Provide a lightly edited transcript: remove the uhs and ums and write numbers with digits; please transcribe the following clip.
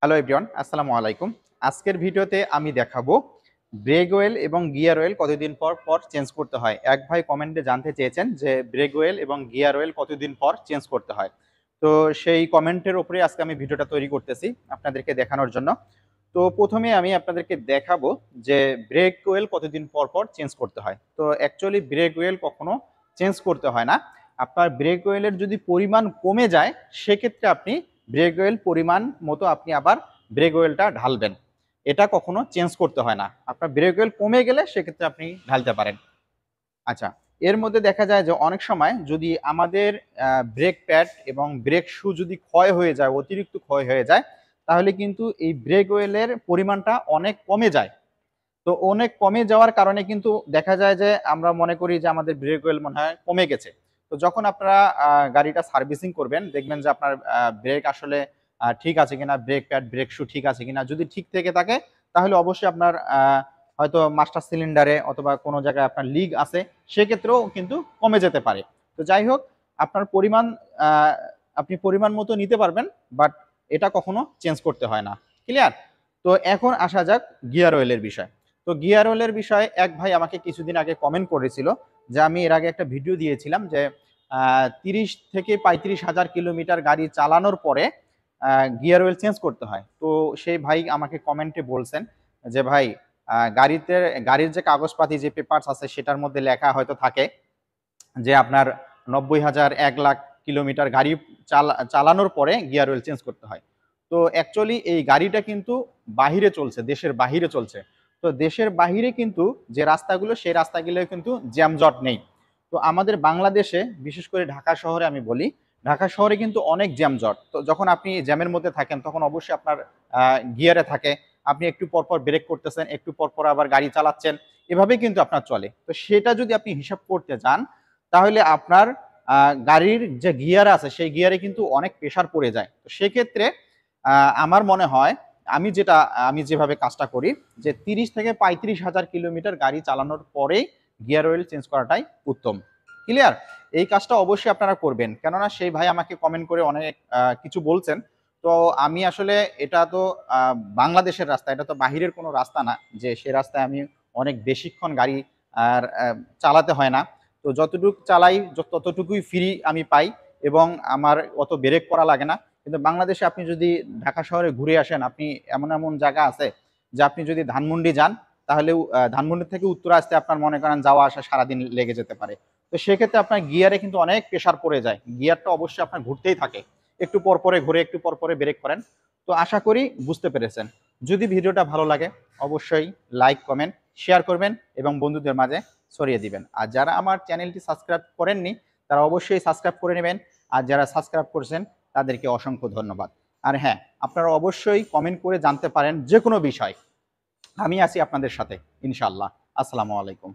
Hello everyone, আসসালামু আলাইকুম। আজকের ভিডিওতে আমি দেখাবো ব্রেক অয়েল এবং গিয়ার অয়েল কতদিন পর পর চেঞ্জ করতে হয়। এক ভাই কমেন্টে জানতে চেয়েছেন যে ব্রেক অয়েল এবং গিয়ার অয়েল কতদিন পর চেঞ্জ করতে হয়। তো সেই কমেন্টের উপরে আজকে আমি ভিডিওটা তৈরি করতেছি আপনাদেরকে দেখানোর জন্য। তো প্রথমে আমি আপনাদেরকে দেখাবো যে ব্রেক অয়েল কতদিন পর পর চেঞ্জ করতে হয়। তো অ্যাকচুয়ালি ব্রেক অয়েল কখনো চেঞ্জ করতে হয় না। আপনার ব্রেক অয়েলের যদি পরিমাণ কমে যায় সেক্ষেত্রে আপনি ব্রেক অয়েল পরিমাণ মতো আপনি আবার ব্রেক অয়েলটা ঢালবেন। এটা কখনো চেঞ্জ করতে হয় না। আপনার ব্রেক অয়েল কমে গেলে সেক্ষেত্রে আপনি ঢালতে পারেন। আচ্ছা, এর মধ্যে দেখা যায় যে অনেক সময় যদি আমাদের ব্রেক প্যাড এবং ব্রেক শু যদি ক্ষয় হয়ে যায়, অতিরিক্ত ক্ষয় হয়ে যায়, তাহলে কিন্তু এই ব্রেক অয়েলের পরিমাণটা অনেক কমে যায়। তো অনেক কমে যাওয়ার কারণে কিন্তু দেখা যায় যে আমরা মনে করি যে আমাদের ব্রেক অয়েল মনে হয় কমে গেছে। তো যখন আপনারা গাড়িটা সার্ভিসিং করবেন দেখবেন যে আপনার ব্রেক আসলে ঠিক আছে কিনা, ব্রেক প্যাড ব্রেক শু ঠিক আছে কিনা। যদি ঠিক থেকে থাকে তাহলে অবশ্যই আপনার হয়তো মাস্টার সিলিন্ডারে অথবা কোনো জায়গায় আপনার লিক আছে, সেক্ষেত্রেও কিন্তু কমে যেতে পারে। তো যাই হোক, আপনার পরিমাণ আহ, আপনি পরিমাণ মতো নিতে পারবেন, বাট এটা কখনো চেঞ্জ করতে হয় না। ক্লিয়ার? তো এখন আসা যাক গিয়ার অয়েলের বিষয়। তো গিয়ার অয়েলের বিষয়ে এক ভাই আমাকে কিছুদিন আগে কমেন্ট করেছিল যে আমি এর আগে একটা ভিডিও দিয়েছিলাম যে 30 থেকে 35,000 কিলোমিটার গাড়ি চালানোর পরে গিয়ার অয়েল চেঞ্জ করতে হয়। তো সেই ভাই আমাকে কমেন্টে বলছেন যে ভাই, গাড়িতে গাড়ির যে কাগজপাতি যে পেপারস আছে সেটার মধ্যে লেখা হয়তো থাকে যে আপনার 90,000 1,00,000 কিলোমিটার গাড়ি চালানোর পরে গিয়ার অয়েল চেঞ্জ করতে হয়। তো অ্যাকচুয়ালি এই গাড়িটা কিন্তু বাহিরে চলছে, দেশের বাহিরে চলছে। তো দেশের বাহিরে কিন্তু যে রাস্তাগুলো, সেই রাস্তাগুলো কিন্তু জ্যামজট নেই। তো আমাদের বাংলাদেশে বিশেষ করে ঢাকা শহরে আমি বলি, ঢাকা শহরে কিন্তু অনেক জ্যামজট। তো যখন আপনি জ্যামের মধ্যে থাকেন তখন অবশ্যই আপনার গিয়ারে থাকে, আপনি একটু পরপর ব্রেক করতেছেন, একটু পরপর আবার গাড়ি চালাচ্ছেন, এভাবেই কিন্তু আপনার চলে। তো সেটা যদি আপনি হিসাব করতে যান তাহলে আপনার গাড়ির যে গিয়ার আছে সেই গিয়ারে কিন্তু অনেক প্রেশার পড়ে যায়। তো সেক্ষেত্রে আমার মনে হয় আমি যেভাবে কাজটা করি যে 30 থেকে 35,000 কিলোমিটার গাড়ি চালানোর পরেই গিয়ার অয়েল চেঞ্জ করাটাই উত্তম। ক্লিয়ার? এই কাজটা অবশ্যই আপনারা করবেন, কেননা সেই ভাই আমাকে কমেন্ট করে অনেক কিছু বলছেন। তো আমি আসলে এটা তো বাংলাদেশের রাস্তা, এটা তো বাহিরের কোনো রাস্তা না যে সে রাস্তায় আমি অনেক বেশিক্ষণ গাড়ি আর চালাতে হয় না। তো যতটুকু চালাই ততটুকুই ফ্রি আমি পাই এবং আমার অত ব্রেক করা লাগে না। কিন্তু বাংলাদেশে আপনি যদি ঢাকা শহরে ঘুরে আসেন, আপনি এমন এমন জায়গা আছে যে আপনি যদি ধানমন্ডি যান তাহলেও ধানমন্ডি থেকে উত্তরা আসতে আপনার মনে করেন যাওয়া আসা সারাদিন লেগে যেতে পারে। তো সেক্ষেত্রে আপনার গিয়ারে কিন্তু অনেক প্রেশার পড়ে যায়, গিয়ারটা অবশ্যই আপনার ঘুরতেই থাকে, একটু পর পরে ঘুরে একটু পর পরে ব্রেক করেন। তো আশা করি বুঝতে পেরেছেন। যদি ভিডিওটা ভালো লাগে অবশ্যই লাইক কমেন্ট শেয়ার করবেন এবং বন্ধুদের মাঝে ছড়িয়ে দিবেন। আর যারা আমার চ্যানেলটি সাবস্ক্রাইব করেননি তারা অবশ্যই সাবস্ক্রাইব করে নেবেন, আর যারা সাবস্ক্রাইব করছেন তাদেরকে অসংখ্য ধন্যবাদ। আর হ্যাঁ, আপনারা অবশ্যই কমেন্ট করে জানতে পারেন যে কোনো বিষয়, আমি আছি আপনাদের সাথে ইনশাআল্লাহ। আসসালামু আলাইকুম।